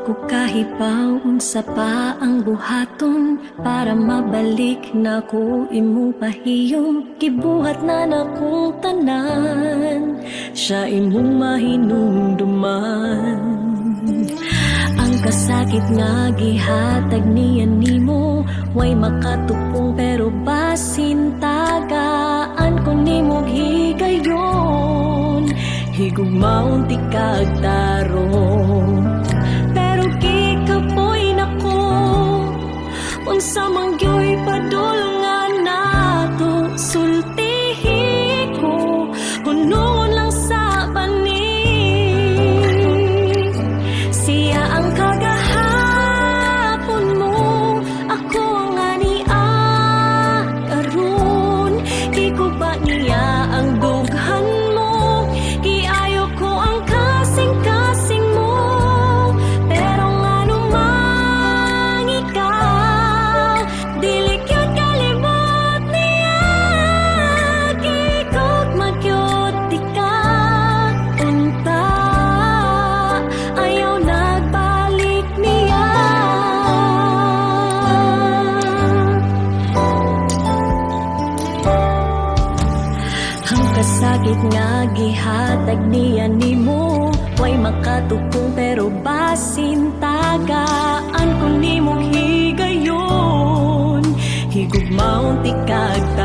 Kukahibaw unsa pa ang buhaton para mabalik na ko imo pahiyom. Gibuhat na nakong tanan, siya imong mahinumduman. Ang kasakit nga gihatag niya nimo, way makatupong pero basin tagaan ko nimo higayon. Higugmaon ti kagtarong, pero kikapoy nako unsa mangyoy padulngan nato. Sultihi ko hunungon lang sa bani, siya ang kagahapon mo, ako ang ania karon. Di ko ba niya ang dughan mo, giayo ko ang kasing-kasing mo. Pero ngano mang ikaw, dili kyut kalimot niya. Gikog magyot di ka unta, ayaw nagbalik niya. Ang kasakit nga gihatag niya nimo, way makatupong pero basin tagaan ko nimong higayon. Higugmaon ti kagta